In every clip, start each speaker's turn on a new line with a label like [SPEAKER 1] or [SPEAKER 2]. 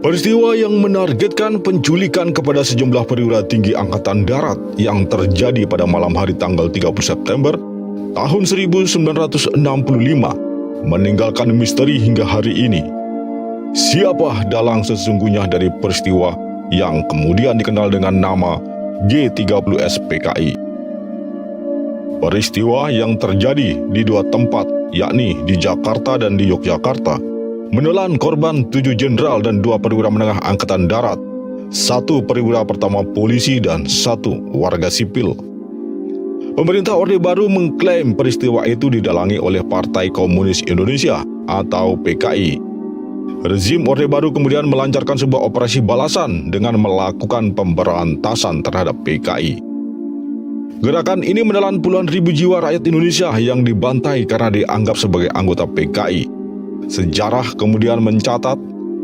[SPEAKER 1] Peristiwa yang menargetkan penculikan kepada sejumlah perwira tinggi Angkatan Darat yang terjadi pada malam hari tanggal 30 September tahun 1965 meninggalkan misteri hingga hari ini. Siapa dalang sesungguhnya dari peristiwa yang kemudian dikenal dengan nama G30S PKI? Peristiwa yang terjadi di dua tempat, yakni di Jakarta dan di Yogyakarta, menelan korban 7 jenderal dan 2 perwira menengah Angkatan Darat, 1 perwira pertama polisi dan 1 warga sipil. Pemerintah Orde Baru mengklaim peristiwa itu didalangi oleh Partai Komunis Indonesia atau PKI. Rezim Orde Baru kemudian melancarkan sebuah operasi balasan dengan melakukan pemberantasan terhadap PKI. Gerakan ini menelan puluhan ribu jiwa rakyat Indonesia yang dibantai karena dianggap sebagai anggota PKI. Sejarah kemudian mencatat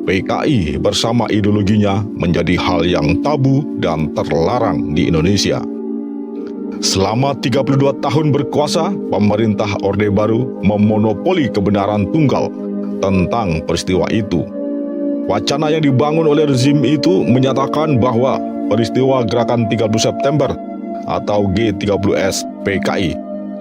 [SPEAKER 1] PKI bersama ideologinya menjadi hal yang tabu dan terlarang di Indonesia. Selama 32 tahun berkuasa, pemerintah Orde Baru memonopoli kebenaran tunggal tentang peristiwa itu. Wacana yang dibangun oleh rezim itu menyatakan bahwa peristiwa gerakan 30 September atau G30S PKI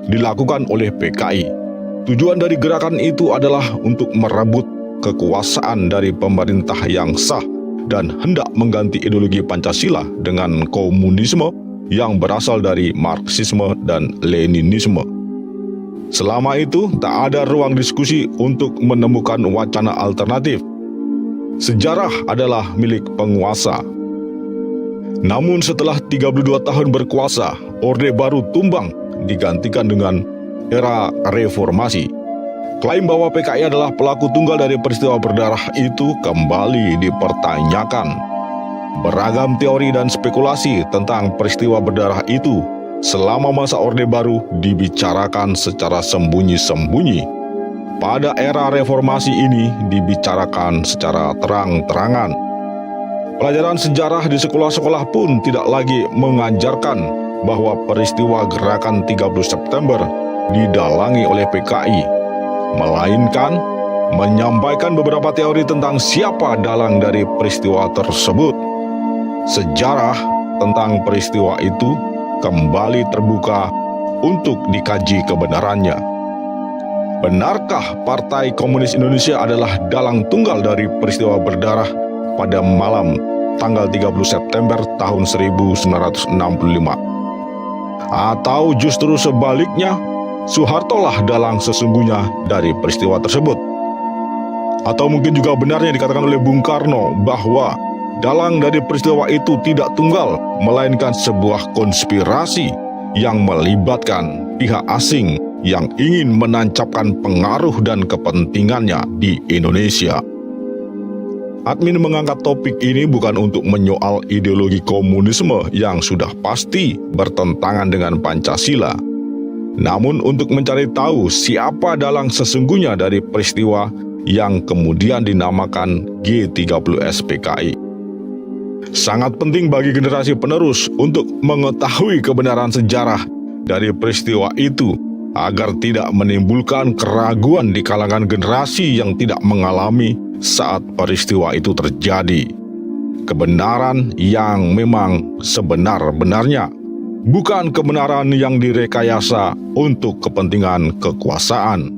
[SPEAKER 1] dilakukan oleh PKI. Tujuan dari gerakan itu adalah untuk merebut kekuasaan dari pemerintah yang sah dan hendak mengganti ideologi Pancasila dengan komunisme yang berasal dari Marxisme dan Leninisme. Selama itu, tak ada ruang diskusi untuk menemukan wacana alternatif. Sejarah adalah milik penguasa. Namun setelah 32 tahun berkuasa, Orde Baru tumbang digantikan dengan era reformasi. Klaim bahwa PKI adalah pelaku tunggal dari peristiwa berdarah itu kembali dipertanyakan. Beragam teori dan spekulasi tentang peristiwa berdarah itu selama masa Orde Baru dibicarakan secara sembunyi-sembunyi. Pada era reformasi ini dibicarakan secara terang-terangan. Pelajaran sejarah di sekolah-sekolah pun tidak lagi mengajarkan bahwa peristiwa gerakan 30 September didalangi oleh PKI, melainkan menyampaikan beberapa teori tentang siapa dalang dari peristiwa tersebut. Sejarah tentang peristiwa itu kembali terbuka untuk dikaji kebenarannya. Benarkah Partai Komunis Indonesia adalah dalang tunggal dari peristiwa berdarah pada malam tanggal 30 September tahun 1965? Atau justru sebaliknya, Soehartolah dalang sesungguhnya dari peristiwa tersebut? Atau mungkin juga benarnya dikatakan oleh Bung Karno bahwa dalang dari peristiwa itu tidak tunggal, melainkan sebuah konspirasi yang melibatkan pihak asing yang ingin menancapkan pengaruh dan kepentingannya di Indonesia. Admin mengangkat topik ini bukan untuk menyoal ideologi komunisme yang sudah pasti bertentangan dengan Pancasila, namun untuk mencari tahu siapa dalang sesungguhnya dari peristiwa yang kemudian dinamakan G30S PKI. Sangat penting bagi generasi penerus untuk mengetahui kebenaran sejarah dari peristiwa itu agar tidak menimbulkan keraguan di kalangan generasi yang tidak mengalami saat peristiwa itu terjadi. Kebenaran yang memang sebenar-benarnya, bukan kebenaran yang direkayasa untuk kepentingan kekuasaan.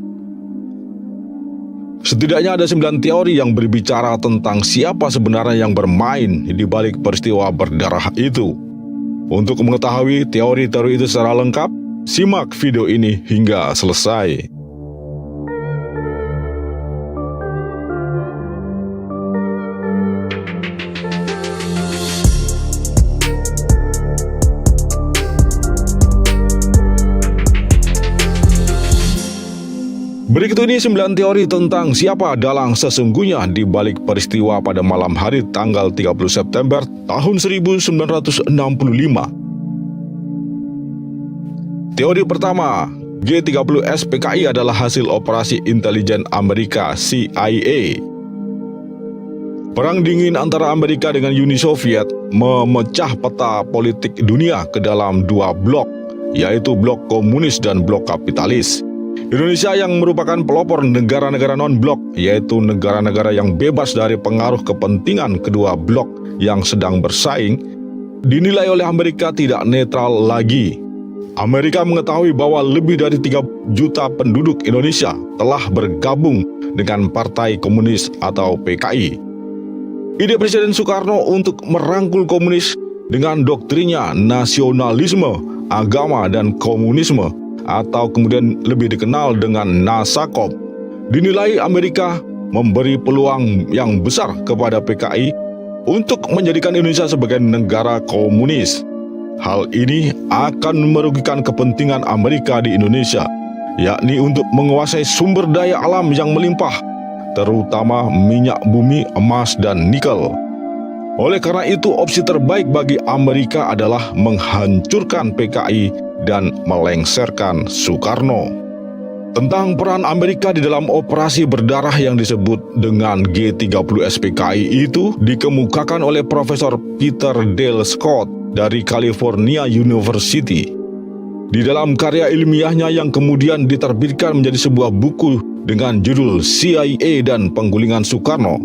[SPEAKER 1] Setidaknya ada 9 teori yang berbicara tentang siapa sebenarnya yang bermain di balik peristiwa berdarah itu. Untuk mengetahui teori-teori itu secara lengkap, simak video ini hingga selesai. Berikut ini 9 teori tentang siapa dalang sesungguhnya di balik peristiwa pada malam hari tanggal 30 September tahun 1965. Teori pertama, G30S PKI adalah hasil operasi intelijen Amerika CIA. Perang dingin antara Amerika dengan Uni Soviet memecah peta politik dunia ke dalam 2 blok, yaitu blok komunis dan blok kapitalis. Indonesia yang merupakan pelopor negara-negara non-blok, yaitu negara-negara yang bebas dari pengaruh kepentingan kedua blok yang sedang bersaing, dinilai oleh Amerika tidak netral lagi. Amerika mengetahui bahwa lebih dari 3 juta penduduk Indonesia telah bergabung dengan Partai Komunis atau PKI. Ide Presiden Soekarno untuk merangkul komunis dengan doktrinnya nasionalisme, agama, dan komunisme atau kemudian lebih dikenal dengan NASAKOM, dinilai Amerika memberi peluang yang besar kepada PKI untuk menjadikan Indonesia sebagai negara komunis. Hal ini akan merugikan kepentingan Amerika di Indonesia, yakni untuk menguasai sumber daya alam yang melimpah, terutama minyak bumi, emas, dan nikel. Oleh karena itu, opsi terbaik bagi Amerika adalah menghancurkan PKI dan melengsarkan Soekarno. Tentang peran Amerika di dalam operasi berdarah yang disebut dengan G30S PKI itu dikemukakan oleh Profesor Peter Dale Scott dari California University. Di dalam karya ilmiahnya yang kemudian diterbitkan menjadi sebuah buku dengan judul CIA dan Penggulingan Soekarno,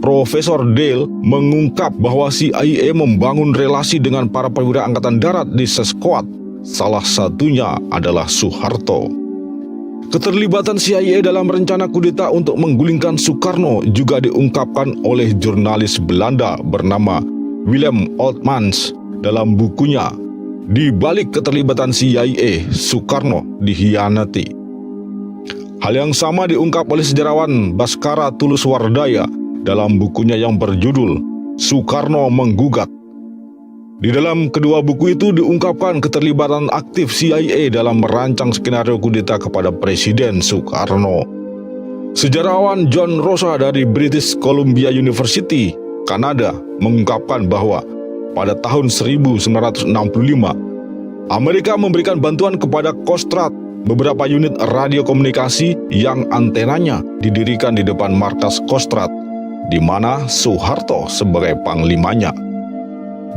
[SPEAKER 1] Profesor Dale mengungkap bahwa CIA membangun relasi dengan para perwira Angkatan Darat di Sesquad. Salah satunya adalah Soeharto. Keterlibatan CIA dalam rencana kudeta untuk menggulingkan Soekarno juga diungkapkan oleh jurnalis Belanda bernama Willem Oltmans dalam bukunya Di Balik Keterlibatan CIA, Soekarno Dikhianati. Hal yang sama diungkap oleh sejarawan Baskara Tulus Wardaya dalam bukunya yang berjudul Soekarno Menggugat. Di dalam kedua buku itu diungkapkan keterlibatan aktif CIA dalam merancang skenario kudeta kepada Presiden Soekarno. Sejarawan John Rosa dari British Columbia University, Kanada, mengungkapkan bahwa pada tahun 1965, Amerika memberikan bantuan kepada Kostrad, beberapa unit radio komunikasi yang antenanya didirikan di depan markas Kostrad, di mana Soeharto sebagai panglimanya.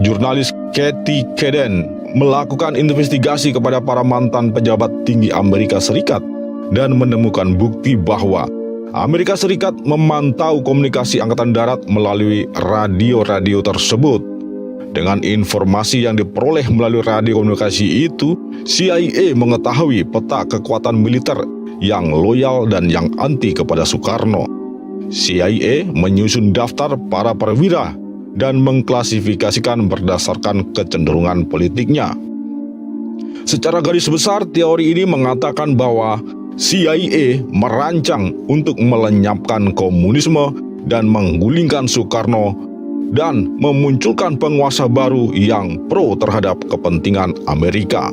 [SPEAKER 1] Jurnalis Kathy Kaden melakukan investigasi kepada para mantan pejabat tinggi Amerika Serikat dan menemukan bukti bahwa Amerika Serikat memantau komunikasi Angkatan Darat melalui radio-radio tersebut. Dengan informasi yang diperoleh melalui radio komunikasi itu, CIA mengetahui peta kekuatan militer yang loyal dan yang anti kepada Soekarno. CIA menyusun daftar para perwira dan mengklasifikasikan berdasarkan kecenderungan politiknya. Secara garis besar, teori ini mengatakan bahwa CIA merancang untuk melenyapkan komunisme dan menggulingkan Soekarno dan memunculkan penguasa baru yang pro terhadap kepentingan Amerika.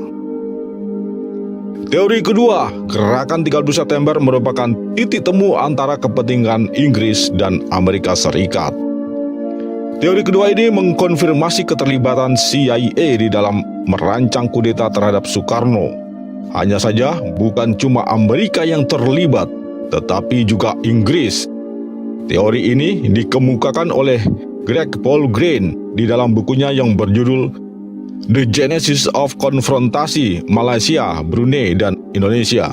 [SPEAKER 1] Teori kedua, gerakan 30 September merupakan titik temu antara kepentingan Inggris dan Amerika Serikat. Teori kedua ini mengkonfirmasi keterlibatan CIA di dalam merancang kudeta terhadap Soekarno. Hanya saja bukan cuma Amerika yang terlibat, tetapi juga Inggris. Teori ini dikemukakan oleh Greg Paul Green di dalam bukunya yang berjudul The Genesis of Konfrontasi Malaysia, Brunei, dan Indonesia.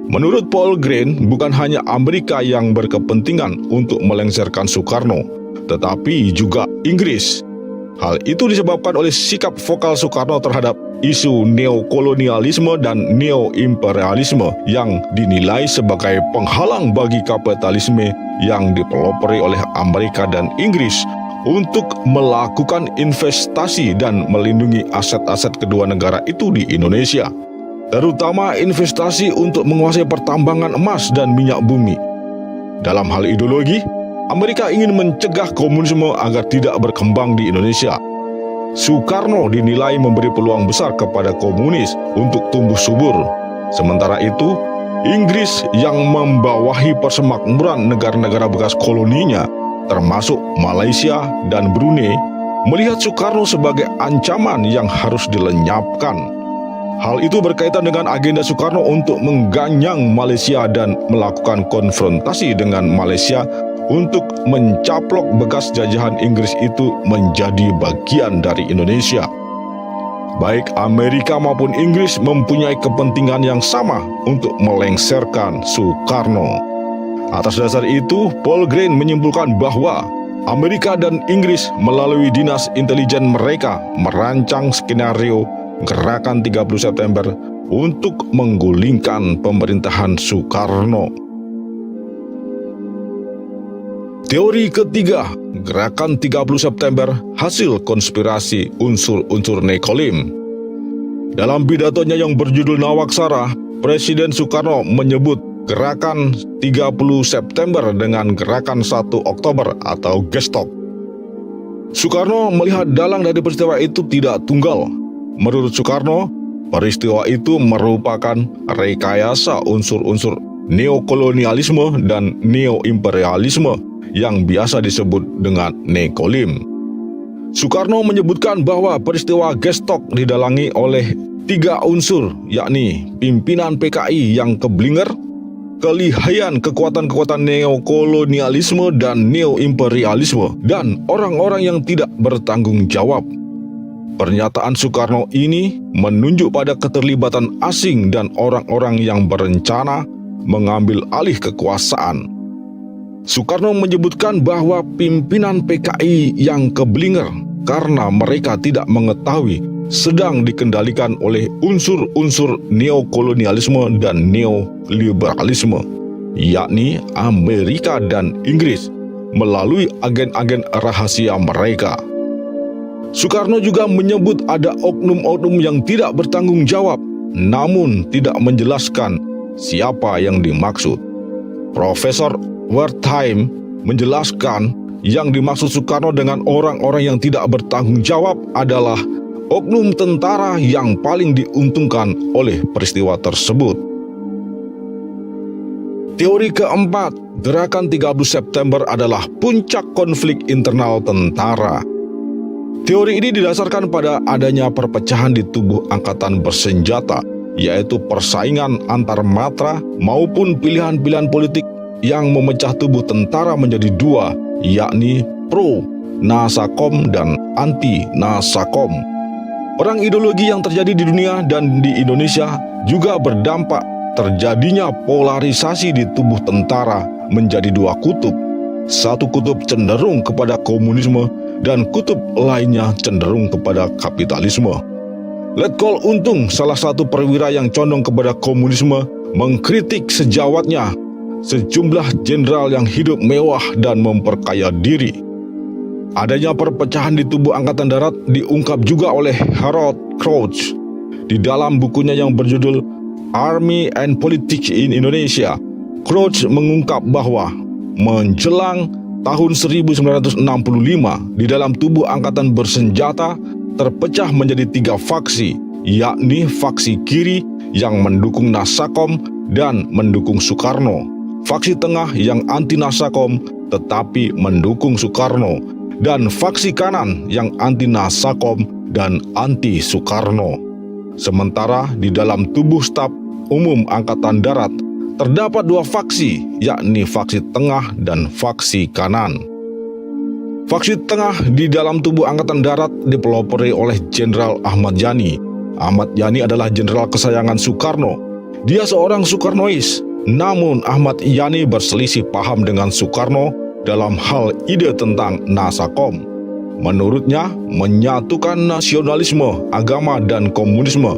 [SPEAKER 1] Menurut Paul Green, bukan hanya Amerika yang berkepentingan untuk melengsarkan Soekarno, tetapi juga Inggris. Hal itu disebabkan oleh sikap vokal Soekarno terhadap isu neokolonialisme dan neoimperialisme yang dinilai sebagai penghalang bagi kapitalisme yang dipelopori oleh Amerika dan Inggris untuk melakukan investasi dan melindungi aset-aset kedua negara itu di Indonesia, terutama investasi untuk menguasai pertambangan emas dan minyak bumi. Dalam hal ideologi, Amerika ingin mencegah komunisme agar tidak berkembang di Indonesia. Soekarno dinilai memberi peluang besar kepada komunis untuk tumbuh subur. Sementara itu, Inggris yang membawahi persemakmuran negara-negara bekas koloninya, termasuk Malaysia dan Brunei, melihat Soekarno sebagai ancaman yang harus dilenyapkan. Hal itu berkaitan dengan agenda Soekarno untuk mengganyang Malaysia dan melakukan konfrontasi dengan Malaysia untuk mencaplok bekas jajahan Inggris itu menjadi bagian dari Indonesia. Baik Amerika maupun Inggris mempunyai kepentingan yang sama untuk melengsarkan Soekarno. Atas dasar itu, Paul Green menyimpulkan bahwa Amerika dan Inggris melalui dinas intelijen mereka merancang skenario Gerakan 30 September untuk menggulingkan pemerintahan Soekarno. Teori ketiga, Gerakan 30 September hasil konspirasi unsur-unsur Nekolim. Dalam pidatonya yang berjudul Nawaksara, Presiden Soekarno menyebut Gerakan 30 September dengan Gerakan 1 Oktober atau Gestok. Soekarno melihat dalang dari peristiwa itu tidak tunggal. Menurut Soekarno, peristiwa itu merupakan rekayasa unsur-unsur neokolonialisme dan neoimperialisme yang biasa disebut dengan Nekolim. Soekarno menyebutkan bahwa peristiwa Gestok didalangi oleh 3 unsur, yakni pimpinan PKI yang keblinger, kelihayan kekuatan-kekuatan neokolonialisme dan neoimperialisme, dan orang-orang yang tidak bertanggung jawab. Pernyataan Soekarno ini menunjuk pada keterlibatan asing dan orang-orang yang berencana mengambil alih kekuasaan. Soekarno menyebutkan bahwa pimpinan PKI yang keblinger karena mereka tidak mengetahui sedang dikendalikan oleh unsur-unsur neokolonialisme dan neoliberalisme, yakni Amerika dan Inggris, melalui agen-agen rahasia mereka. Soekarno juga menyebut ada oknum-oknum yang tidak bertanggung jawab, namun tidak menjelaskan siapa yang dimaksud. Profesor Wertheim menjelaskan yang dimaksud Soekarno dengan orang-orang yang tidak bertanggung jawab adalah oknum tentara yang paling diuntungkan oleh peristiwa tersebut. Teori keempat, Gerakan 30 September adalah puncak konflik internal tentara. Teori ini didasarkan pada adanya perpecahan di tubuh angkatan bersenjata, yaitu persaingan antar matra maupun pilihan-pilihan politik yang memecah tubuh tentara menjadi 2, yakni pro-Nasakom dan anti-Nasakom. Perang ideologi yang terjadi di dunia dan di Indonesia juga berdampak terjadinya polarisasi di tubuh tentara menjadi 2 kutub. Satu kutub cenderung kepada komunisme dan kutub lainnya cenderung kepada kapitalisme. Letkol Untung, salah satu perwira yang condong kepada komunisme, mengkritik sejawatnya sejumlah jenderal yang hidup mewah dan memperkaya diri. Adanya perpecahan di tubuh Angkatan Darat diungkap juga oleh Harold Crouch di dalam bukunya yang berjudul Army and Politics in Indonesia. Crouch mengungkap bahwa menjelang tahun 1965 di dalam tubuh angkatan bersenjata terpecah menjadi 3 faksi, yakni faksi kiri yang mendukung Nasakom dan mendukung Soekarno, faksi tengah yang anti-Nasakom tetapi mendukung Soekarno, dan faksi kanan yang anti-Nasakom dan anti-Soekarno. Sementara di dalam tubuh staf umum Angkatan Darat terdapat 2 faksi, yakni faksi tengah dan faksi kanan. Faksi tengah di dalam tubuh Angkatan Darat dipelopori oleh Jenderal Ahmad Yani. Ahmad Yani adalah jenderal kesayangan Soekarno. Dia seorang Soekarnois. Namun Ahmad Yani berselisih paham dengan Soekarno dalam hal ide tentang Nasakom. Menurutnya, menyatukan nasionalisme, agama, dan komunisme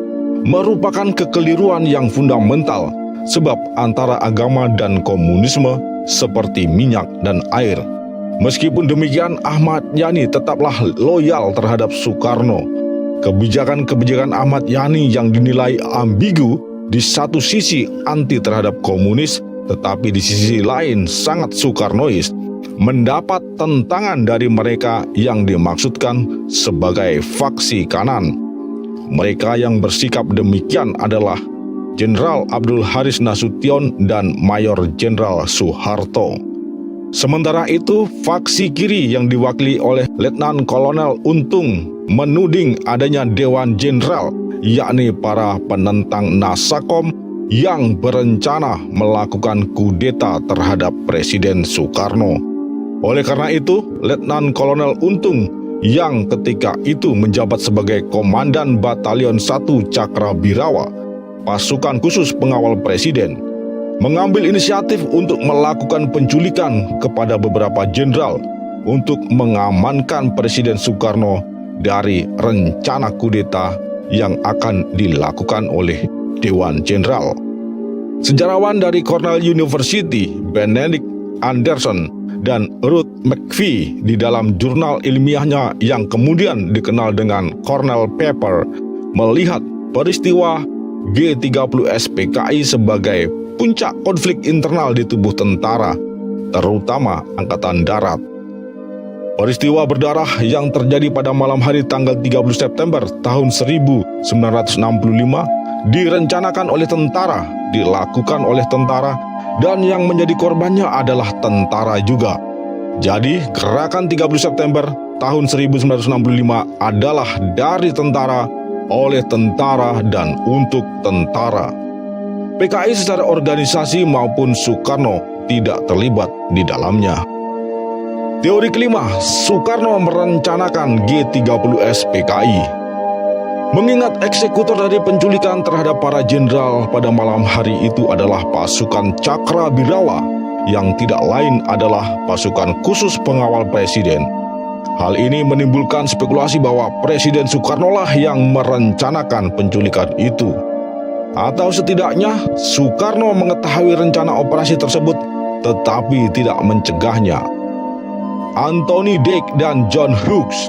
[SPEAKER 1] merupakan kekeliruan yang fundamental, sebab antara agama dan komunisme seperti minyak dan air. Meskipun demikian, Ahmad Yani tetaplah loyal terhadap Soekarno. Kebijakan-kebijakan Ahmad Yani yang dinilai ambigu, di satu sisi anti terhadap komunis, tetapi di sisi lain sangat Soekarnois, mendapat tentangan dari mereka yang dimaksudkan sebagai faksi kanan. Mereka yang bersikap demikian adalah Jenderal Abdul Haris Nasution dan Mayor Jenderal Soeharto. Sementara itu, faksi kiri yang diwakili oleh Letnan Kolonel Untung menuding adanya Dewan Jenderal, yakni para penentang Nasakom yang berencana melakukan kudeta terhadap Presiden Soekarno. Oleh karena itu, Letnan Kolonel Untung yang ketika itu menjabat sebagai Komandan Batalion 1 Cakrabirawa, pasukan khusus pengawal presiden, mengambil inisiatif untuk melakukan penculikan kepada beberapa jenderal untuk mengamankan Presiden Soekarno dari rencana kudeta yang akan dilakukan oleh Dewan Jenderal. Sejarawan dari Cornell University, Benedict Anderson dan Ruth McPhee di dalam jurnal ilmiahnya yang kemudian dikenal dengan Cornell Paper melihat peristiwa G30 SPKI sebagai puncak konflik internal di tubuh tentara, terutama Angkatan Darat. Peristiwa berdarah yang terjadi pada malam hari tanggal 30 September tahun 1965 direncanakan oleh tentara, dilakukan oleh tentara, dan yang menjadi korbannya adalah tentara juga. Jadi, gerakan 30 September tahun 1965 adalah dari tentara, oleh tentara, dan untuk tentara. PKI secara organisasi maupun Soekarno tidak terlibat di dalamnya. Teori kelima, Soekarno merencanakan G30 SPKI. Mengingat eksekutor dari penculikan terhadap para jenderal pada malam hari itu adalah pasukan Cakrabirawa yang tidak lain adalah pasukan khusus pengawal presiden. Hal ini menimbulkan spekulasi bahwa Presiden Soekarno lah yang merencanakan penculikan itu. Atau setidaknya Soekarno mengetahui rencana operasi tersebut tetapi tidak mencegahnya. Anthony Dake dan John Hughes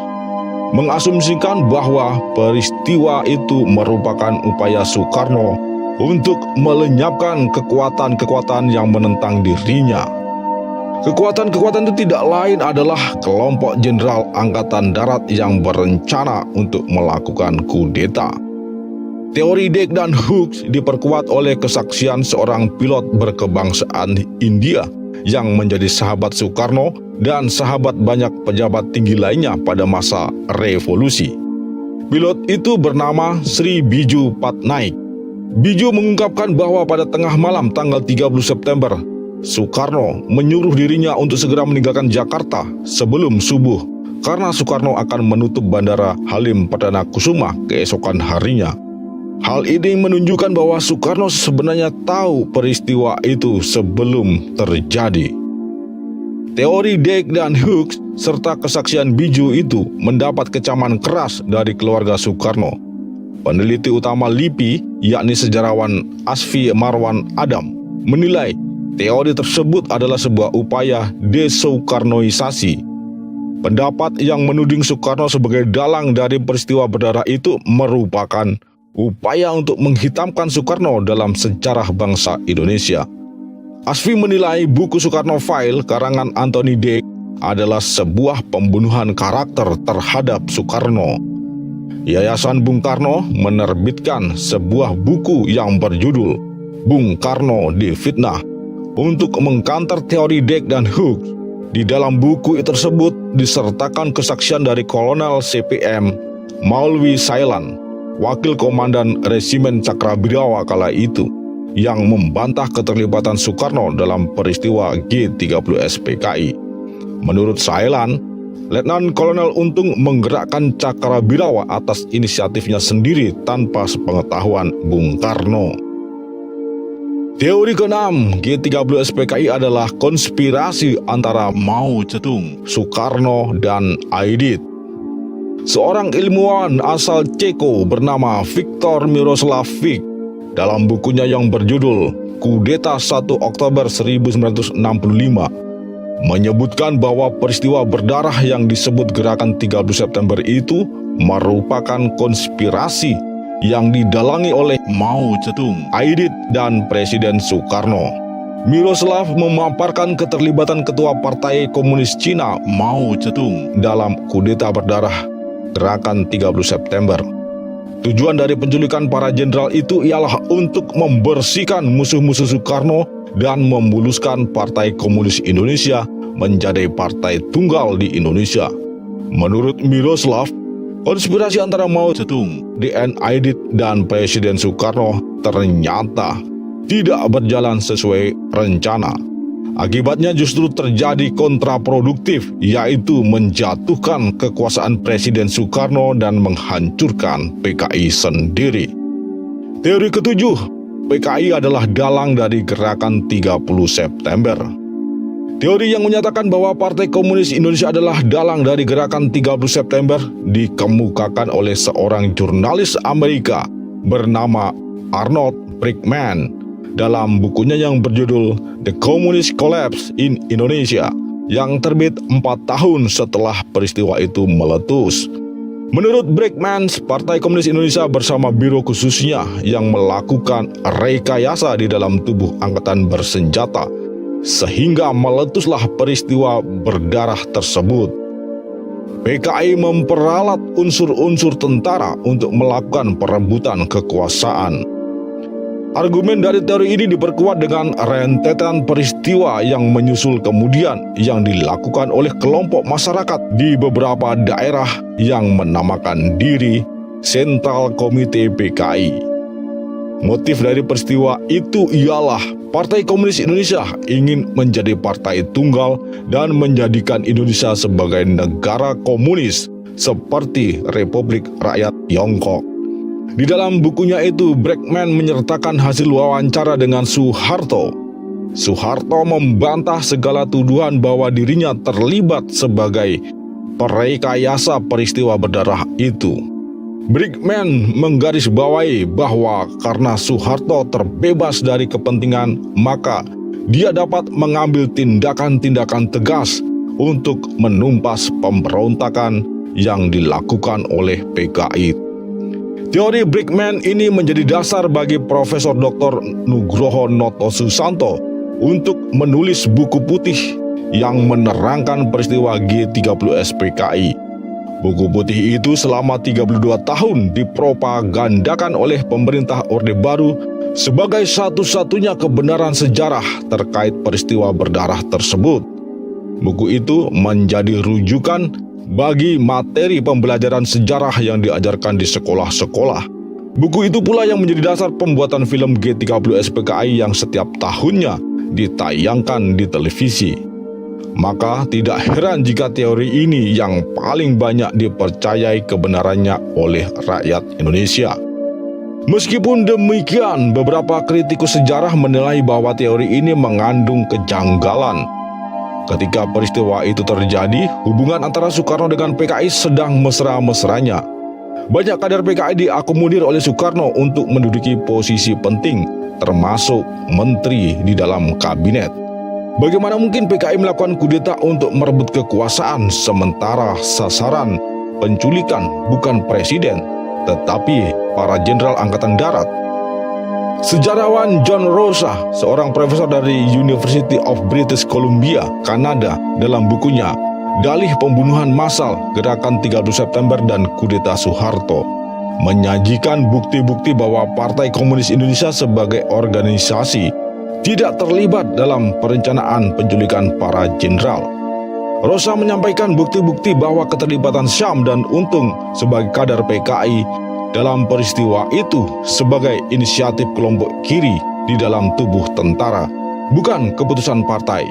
[SPEAKER 1] mengasumsikan bahwa peristiwa itu merupakan upaya Soekarno untuk melenyapkan kekuatan-kekuatan yang menentang dirinya. Kekuatan-kekuatan itu tidak lain adalah kelompok jenderal Angkatan Darat yang berencana untuk melakukan kudeta. Teori Dake dan Hughes diperkuat oleh kesaksian seorang pilot berkebangsaan India yang menjadi sahabat Soekarno dan sahabat banyak pejabat tinggi lainnya pada masa revolusi. Pilot itu bernama Sri Biju Patnaik. Biju mengungkapkan bahwa pada tengah malam tanggal 30 September, Soekarno menyuruh dirinya untuk segera meninggalkan Jakarta sebelum subuh karena Soekarno akan menutup Bandara Halim Perdana Kusuma keesokan harinya. Hal ini menunjukkan bahwa Soekarno sebenarnya tahu peristiwa itu sebelum terjadi. Teori Dake dan Hughes serta kesaksian Biju itu mendapat kecaman keras dari keluarga Soekarno. Peneliti utama LIPI, yakni sejarawan Asfi Marwan Adam, menilai teori tersebut adalah sebuah upaya desoekarnoisasi. Pendapat yang menuding Soekarno sebagai dalang dari peristiwa berdarah itu merupakan upaya untuk menghitamkan Soekarno dalam sejarah bangsa Indonesia. Asfi menilai buku Soekarno File karangan Anthony Dake adalah sebuah pembunuhan karakter terhadap Soekarno. Yayasan Bung Karno menerbitkan sebuah buku yang berjudul Bung Karno Difitnah untuk mengkanter teori Dake dan Hughes. Di dalam buku tersebut disertakan kesaksian dari Kolonel CPM Maulwi Sailan, wakil komandan resimen Cakrabirawa kala itu, yang membantah keterlibatan Soekarno dalam peristiwa G30 SPKI. Menurut Sailan, Letnan Kolonel Untung menggerakkan Cakrabirawa atas inisiatifnya sendiri tanpa sepengetahuan Bung Karno. Teori ke-6, G30 SPKI adalah konspirasi antara Mao Zedong, Soekarno, dan Aidit. Seorang ilmuwan asal Ceko bernama Viktor Miroslavich dalam bukunya yang berjudul Kudeta 1 Oktober 1965 menyebutkan bahwa peristiwa berdarah yang disebut gerakan 30 September itu merupakan konspirasi yang didalangi oleh Mao Zedong, Aidit, dan Presiden Soekarno. Miroslav memaparkan keterlibatan Ketua Partai Komunis Cina Mao Zedong dalam kudeta berdarah gerakan 30 September. Tujuan dari penculikan para jenderal itu ialah untuk membersihkan musuh-musuh Soekarno dan memuluskan Partai Komunis Indonesia menjadi partai tunggal di Indonesia. Menurut Miroslav, konspirasi antara Mao Zedong, DN Aidit, dan Presiden Soekarno ternyata tidak berjalan sesuai rencana. Akibatnya justru terjadi kontraproduktif, yaitu menjatuhkan kekuasaan Presiden Soekarno dan menghancurkan PKI sendiri. Teori ketujuh, PKI adalah dalang dari gerakan 30 September. Teori yang menyatakan bahwa Partai Komunis Indonesia adalah dalang dari gerakan 30 September dikemukakan oleh seorang jurnalis Amerika bernama Arnold Brinkman dalam bukunya yang berjudul The Communist Collapse in Indonesia yang terbit 4 tahun setelah peristiwa itu meletus. Menurut Brinkman, Partai Komunis Indonesia bersama biro khususnya yang melakukan rekayasa di dalam tubuh angkatan bersenjata sehingga meletuslah peristiwa berdarah tersebut. PKI memperalat unsur-unsur tentara untuk melakukan perebutan kekuasaan. Argumen dari teori ini diperkuat dengan rentetan peristiwa yang menyusul kemudian yang dilakukan oleh kelompok masyarakat di beberapa daerah yang menamakan diri Sentral Komite PKI. Motif dari peristiwa itu ialah Partai Komunis Indonesia ingin menjadi partai tunggal dan menjadikan Indonesia sebagai negara komunis seperti Republik Rakyat Tiongkok. Di dalam bukunya itu, Brinkman menyertakan hasil wawancara dengan Soeharto. Soeharto membantah segala tuduhan bahwa dirinya terlibat sebagai perekayasa peristiwa berdarah itu. Brinkman menggarisbawahi bahwa karena Soeharto terbebas dari kepentingan, maka dia dapat mengambil tindakan-tindakan tegas untuk menumpas pemberontakan yang dilakukan oleh PKI. Teori Brinkman ini menjadi dasar bagi Profesor Dr. Nugroho Noto Susanto untuk menulis buku putih yang menerangkan peristiwa G30S PKI. Buku putih itu selama 32 tahun dipropagandakan oleh pemerintah Orde Baru sebagai satu-satunya kebenaran sejarah terkait peristiwa berdarah tersebut. Buku itu menjadi rujukan bagi materi pembelajaran sejarah yang diajarkan di sekolah-sekolah. Buku itu pula yang menjadi dasar pembuatan film G30S PKI yang setiap tahunnya ditayangkan di televisi. Maka tidak heran jika teori ini yang paling banyak dipercayai kebenarannya oleh rakyat Indonesia. Meskipun demikian, beberapa kritikus sejarah menilai bahwa teori ini mengandung kejanggalan. Ketika peristiwa itu terjadi, hubungan antara Soekarno dengan PKI sedang mesra-mesranya. Banyak kader PKI diakomodir oleh Soekarno untuk menduduki posisi penting, termasuk menteri di dalam kabinet. Bagaimana mungkin PKI melakukan kudeta untuk merebut kekuasaan sementara sasaran penculikan bukan presiden, tetapi para jenderal angkatan darat? Sejarawan John Rosa, seorang profesor dari University of British Columbia, Kanada, dalam bukunya Dalih Pembunuhan Massal, Gerakan 30 September dan Kudeta Soeharto, menyajikan bukti-bukti bahwa Partai Komunis Indonesia sebagai organisasi tidak terlibat dalam perencanaan penculikan para jenderal. Rosa menyampaikan bukti-bukti bahwa keterlibatan Syam dan Untung sebagai kader PKI dalam peristiwa itu sebagai inisiatif kelompok kiri di dalam tubuh tentara, bukan keputusan partai.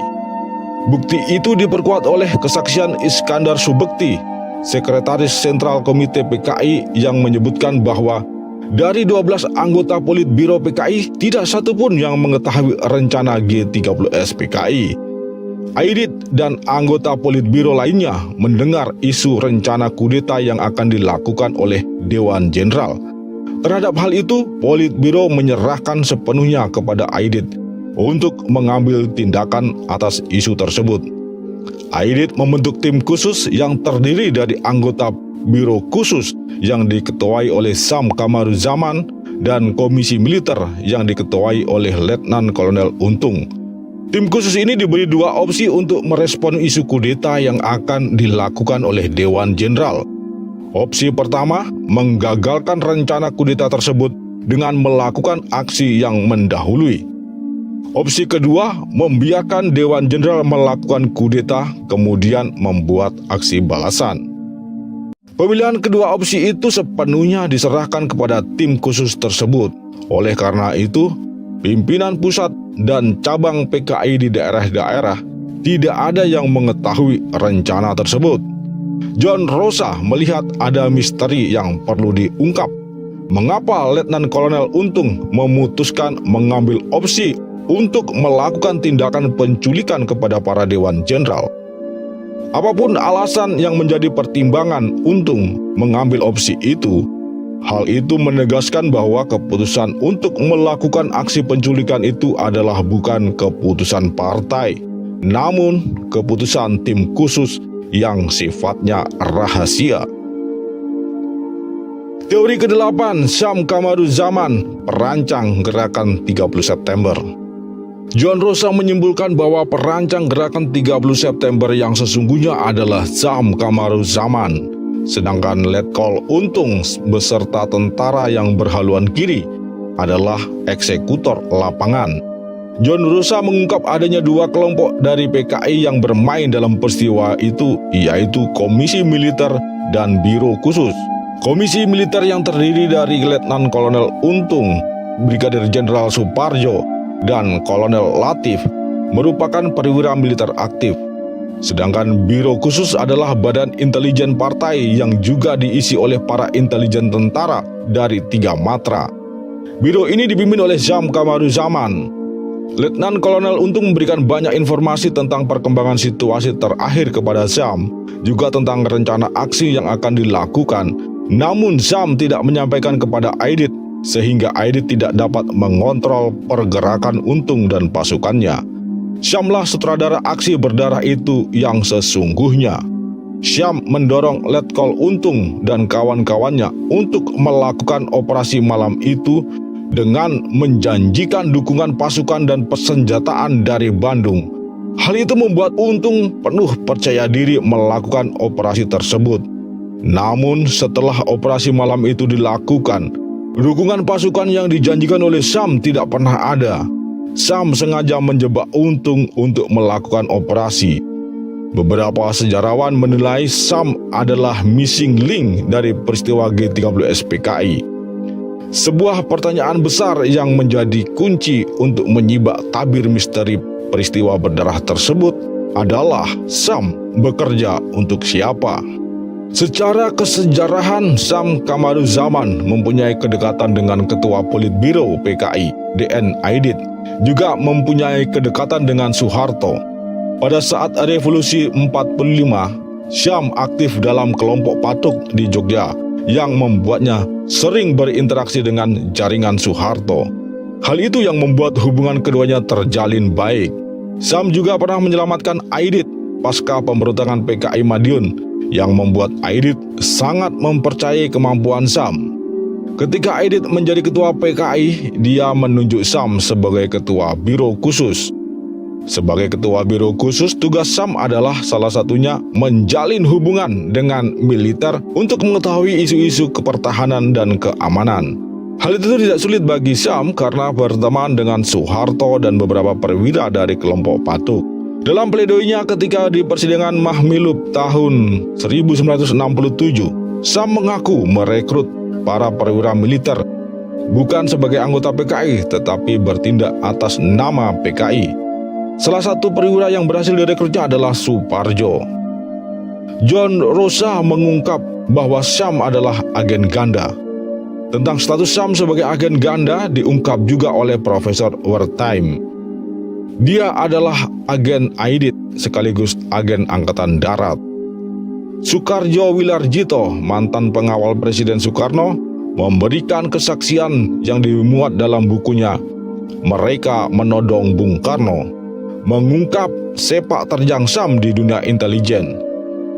[SPEAKER 1] Bukti itu diperkuat oleh kesaksian Iskandar Subekti, Sekretaris Sentral Komite PKI, yang menyebutkan bahwa dari 12 anggota Politbiro PKI, tidak satupun yang mengetahui rencana G30S PKI. Aidit dan anggota Politbiro lainnya mendengar isu rencana kudeta yang akan dilakukan oleh Dewan Jenderal. Terhadap hal itu, Politbiro menyerahkan sepenuhnya kepada Aidit untuk mengambil tindakan atas isu tersebut. Aidit membentuk tim khusus yang terdiri dari anggota Biro Khusus yang diketuai oleh Sam Kamaruzaman dan Komisi Militer yang diketuai oleh Letnan Kolonel Untung. Tim khusus ini diberi 2 opsi untuk merespon isu kudeta yang akan dilakukan oleh Dewan Jenderal. Opsi pertama, menggagalkan rencana kudeta tersebut dengan melakukan aksi yang mendahului. Opsi kedua, membiarkan Dewan Jenderal melakukan kudeta kemudian membuat aksi balasan. Pemilihan kedua opsi itu sepenuhnya diserahkan kepada tim khusus tersebut. Oleh karena itu, pimpinan pusat dan cabang PKI di daerah-daerah tidak ada yang mengetahui rencana tersebut. John Rosa melihat ada misteri yang perlu diungkap. Mengapa Letnan Kolonel Untung memutuskan mengambil opsi untuk melakukan tindakan penculikan kepada para Dewan Jenderal? Apapun alasan yang menjadi pertimbangan Untung mengambil opsi itu, hal itu menegaskan bahwa keputusan untuk melakukan aksi penculikan itu adalah bukan keputusan partai, namun keputusan tim khusus yang sifatnya rahasia. Teori ke-8, Syam Kamaruzaman, perancang gerakan 30 September. John Rosa menyimpulkan bahwa perancang gerakan 30 September yang sesungguhnya adalah Syam Kamaruzaman, sedangkan Letkol Untung beserta tentara yang berhaluan kiri adalah eksekutor lapangan. John Rosa mengungkap adanya dua kelompok dari PKI yang bermain dalam peristiwa itu, yaitu Komisi Militer dan Biro Khusus. Komisi Militer yang terdiri dari Letnan Kolonel Untung, Brigadir Jenderal Suparjo, dan Kolonel Latif merupakan perwira militer aktif. Sedangkan Biro Khusus adalah badan intelijen partai yang juga diisi oleh para intelijen tentara dari 3 matra. Biro ini dipimpin oleh Syam Kamaruzaman. Letnan Kolonel Untung memberikan banyak informasi tentang perkembangan situasi terakhir kepada Syam, juga tentang rencana aksi yang akan dilakukan. Namun Syam tidak menyampaikan kepada Aidit, sehingga Aidit tidak dapat mengontrol pergerakan Untung dan pasukannya. Syamlah sutradara aksi berdarah itu yang sesungguhnya. Syam mendorong Letkol Untung dan kawan-kawannya untuk melakukan operasi malam itu dengan menjanjikan dukungan pasukan dan persenjataan dari Bandung. Hal itu membuat Untung penuh percaya diri melakukan operasi tersebut. Namun setelah operasi malam itu dilakukan, dukungan pasukan yang dijanjikan oleh Syam tidak pernah ada. Syam sengaja menjebak Untung untuk melakukan operasi. Beberapa sejarawan menilai Syam adalah missing link dari peristiwa G30 SPKI. Sebuah pertanyaan besar yang menjadi kunci untuk menyibak tabir misteri peristiwa berdarah tersebut adalah Syam bekerja untuk siapa? Secara kesejarahan, Syam Kamaruzaman mempunyai kedekatan dengan Ketua Politbiro PKI, DN Aidit, juga mempunyai kedekatan dengan Soeharto. Pada saat revolusi 45, Syam aktif dalam kelompok Patuk di Jogja yang membuatnya sering berinteraksi dengan jaringan Soeharto. Hal itu yang membuat hubungan keduanya terjalin baik. Syam juga pernah menyelamatkan Aidit pasca pemberontakan PKI Madiun, yang membuat Aidit sangat mempercayai kemampuan Syam. Ketika Aidit menjadi ketua PKI, dia menunjuk Syam sebagai ketua Biro Khusus. Sebagai ketua Biro Khusus, tugas Syam adalah salah satunya menjalin hubungan dengan militer untuk mengetahui isu-isu kepertahanan dan keamanan. Hal itu tidak sulit bagi Syam karena berteman dengan Soeharto dan beberapa perwira dari kelompok Patuk. Dalam pledoinya ketika di persidangan Mahmilub tahun 1967, Syam mengaku merekrut para perwira militer bukan sebagai anggota PKI tetapi bertindak atas nama PKI. Salah satu perwira yang berhasil direkrutnya adalah Suparjo. John Rosa mengungkap bahwa Syam adalah agen ganda. Tentang status Syam sebagai agen ganda diungkap juga oleh Profesor Wertheim. Dia adalah agen Aidit sekaligus agen Angkatan Darat. Soekarjo Wilarjito, mantan pengawal Presiden Soekarno, memberikan kesaksian yang dimuat dalam bukunya Mereka Menodong Bung Karno, mengungkap sepak terjang Syam di dunia intelijen.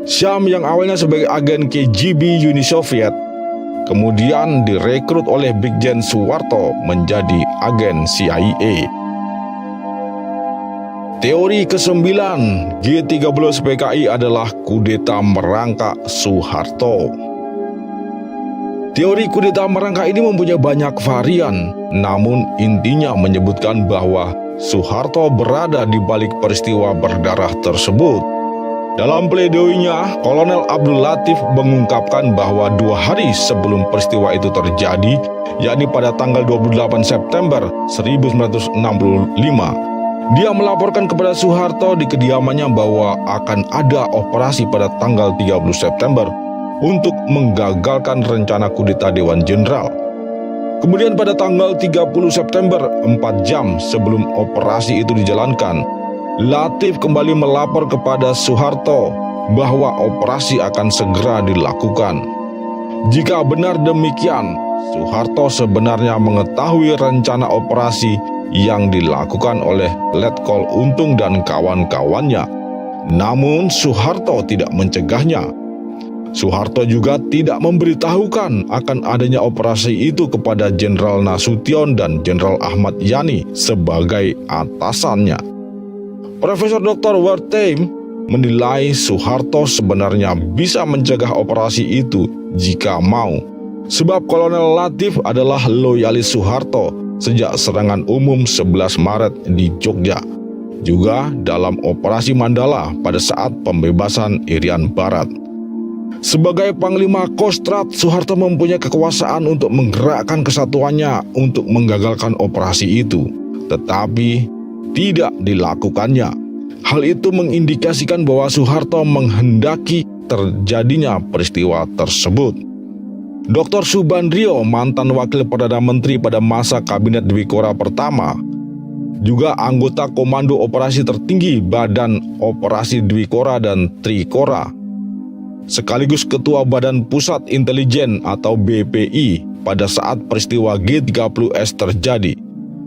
[SPEAKER 1] Syam yang awalnya sebagai agen KGB Uni Soviet, kemudian direkrut oleh Brigjen Soeharto menjadi agen CIA. Teori ke-9, G30 SPKI adalah kudeta merangkak Soeharto. Teori kudeta merangkak ini mempunyai banyak varian, namun intinya menyebutkan bahwa Soeharto berada di balik peristiwa berdarah tersebut. Dalam pledoinya, Kolonel Abdul Latif mengungkapkan bahwa 2 hari sebelum peristiwa itu terjadi, yakni pada tanggal 28 September 1965, dia melaporkan kepada Soeharto di kediamannya bahwa akan ada operasi pada tanggal 30 September untuk menggagalkan rencana kudeta Dewan Jenderal. Kemudian pada tanggal 30 September, 4 jam sebelum operasi itu dijalankan, Latif kembali melapor kepada Soeharto bahwa operasi akan segera dilakukan. Jika benar demikian, Soeharto sebenarnya mengetahui rencana operasi yang dilakukan oleh Letkol Untung dan kawan-kawannya. Namun Soeharto tidak mencegahnya. Soeharto juga tidak memberitahukan akan adanya operasi itu kepada Jenderal Nasution dan Jenderal Ahmad Yani sebagai atasannya. Profesor Dr. Wertheim menilai Soeharto sebenarnya bisa mencegah operasi itu jika mau, sebab Kolonel Latif adalah loyalis Soeharto sejak serangan umum 11 Maret di Jogja, juga dalam operasi Mandala pada saat pembebasan Irian Barat. Sebagai Panglima Kostrad, Soeharto mempunyai kekuasaan untuk menggerakkan kesatuannya untuk menggagalkan operasi itu, tetapi tidak dilakukannya. Hal itu mengindikasikan bahwa Soeharto menghendaki terjadinya peristiwa tersebut. Dr. Subandrio, mantan Wakil Perdana Menteri pada masa Kabinet Dwi Kora pertama, juga anggota Komando Operasi Tertinggi Badan Operasi Dwi Kora dan Trikora, sekaligus Ketua Badan Pusat Intelijen atau BPI pada saat peristiwa G30S terjadi,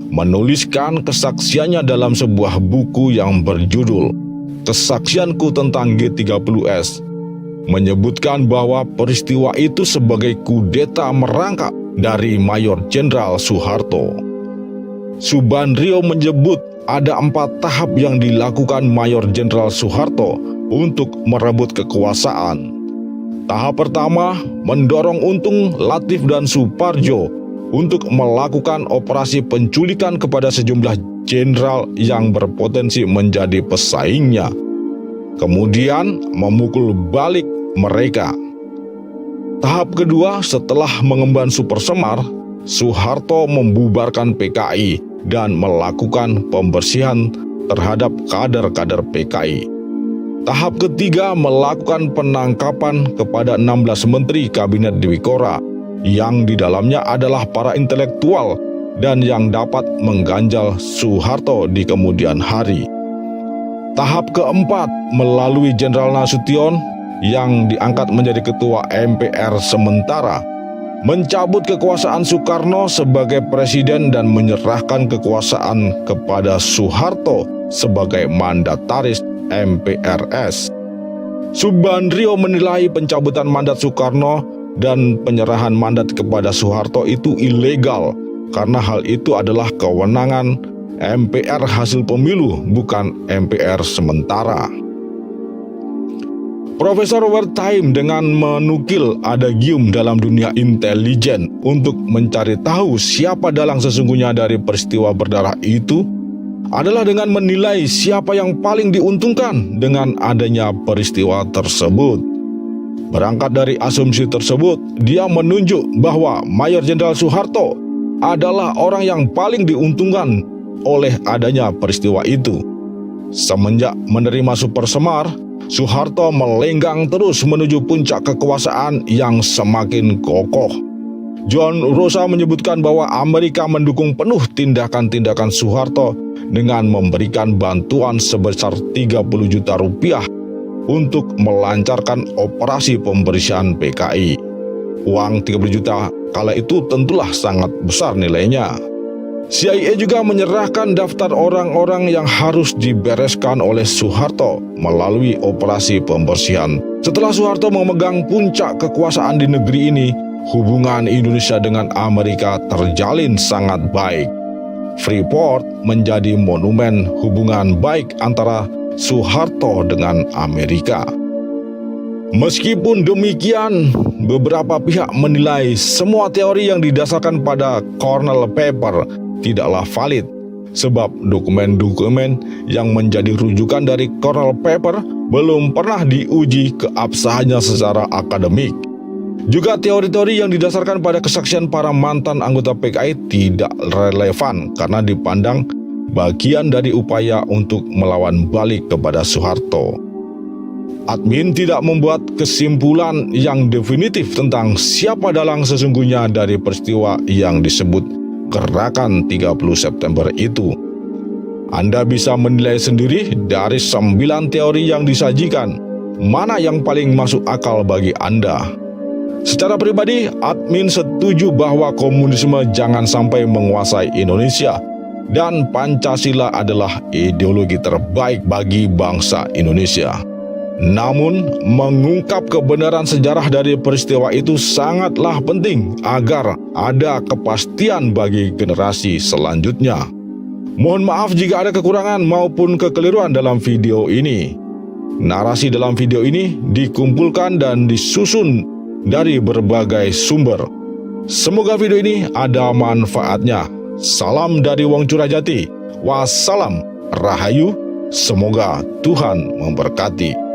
[SPEAKER 1] menuliskan kesaksiannya dalam sebuah buku yang berjudul Kesaksianku tentang G30S, menyebutkan bahwa peristiwa itu sebagai kudeta merangkap dari Mayor Jenderal Soeharto. Subandrio menyebut ada 4 tahap yang dilakukan Mayor Jenderal Soeharto untuk merebut kekuasaan. Tahap pertama, mendorong Untung, Latif, dan Suparjo untuk melakukan operasi penculikan kepada sejumlah jenderal yang berpotensi menjadi pesaingnya, kemudian memukul balik mereka. Tahap kedua, setelah mengemban Super Semar, Soeharto membubarkan PKI dan melakukan pembersihan terhadap kader-kader PKI. Tahap ketiga, melakukan penangkapan kepada 16 menteri Kabinet Dwi Kora yang di dalamnya adalah para intelektual dan yang dapat mengganjal Soeharto di kemudian hari. Tahap keempat, melalui Jenderal Nasution yang diangkat menjadi Ketua MPR sementara, mencabut kekuasaan Soekarno sebagai presiden dan menyerahkan kekuasaan kepada Soeharto sebagai mandataris MPRS. Subandrio menilai pencabutan mandat Soekarno dan penyerahan mandat kepada Soeharto itu ilegal karena hal itu adalah kewenangan MPR hasil pemilu, bukan MPR sementara. Profesor Wertheim dengan menukil adagium dalam dunia intelijen untuk mencari tahu siapa dalang sesungguhnya dari peristiwa berdarah itu adalah dengan menilai siapa yang paling diuntungkan dengan adanya peristiwa tersebut. Berangkat dari asumsi tersebut, dia menunjuk bahwa Mayor Jenderal Soeharto adalah orang yang paling diuntungkan oleh adanya peristiwa itu. Semenjak menerima Super Semar, Soeharto melenggang terus menuju puncak kekuasaan yang semakin kokoh. John Rosa menyebutkan bahwa Amerika mendukung penuh tindakan-tindakan Soeharto dengan memberikan bantuan sebesar 30 juta rupiah untuk melancarkan operasi pembersihan PKI. Uang 30 juta kala itu tentulah sangat besar nilainya. CIA juga menyerahkan daftar orang-orang yang harus dibereskan oleh Soeharto melalui operasi pembersihan. Setelah Soeharto memegang puncak kekuasaan di negeri ini, hubungan Indonesia dengan Amerika terjalin sangat baik. Freeport menjadi monumen hubungan baik antara Soeharto dengan Amerika. Meskipun demikian, beberapa pihak menilai semua teori yang didasarkan pada Cornell Paper tidaklah valid, sebab dokumen-dokumen yang menjadi rujukan dari Cornell Paper belum pernah diuji keabsahannya secara akademik. Juga teori-teori yang didasarkan pada kesaksian para mantan anggota PKI tidak relevan karena dipandang bagian dari upaya untuk melawan balik kepada Soeharto. Admin tidak membuat kesimpulan yang definitif tentang siapa dalang sesungguhnya dari peristiwa yang disebut Gerakan 30 September itu. Anda bisa menilai sendiri dari 9 teori yang disajikan, mana yang paling masuk akal bagi Anda. Secara pribadi, admin setuju bahwa komunisme jangan sampai menguasai Indonesia dan Pancasila adalah ideologi terbaik bagi bangsa Indonesia. Namun, mengungkap kebenaran sejarah dari peristiwa itu sangatlah penting agar ada kepastian bagi generasi selanjutnya. Mohon maaf jika ada kekurangan maupun kekeliruan dalam video ini. Narasi dalam video ini dikumpulkan dan disusun dari berbagai sumber. Semoga video ini ada manfaatnya. Salam dari Wong Curahjati. Wassalam, Rahayu. Semoga Tuhan memberkati.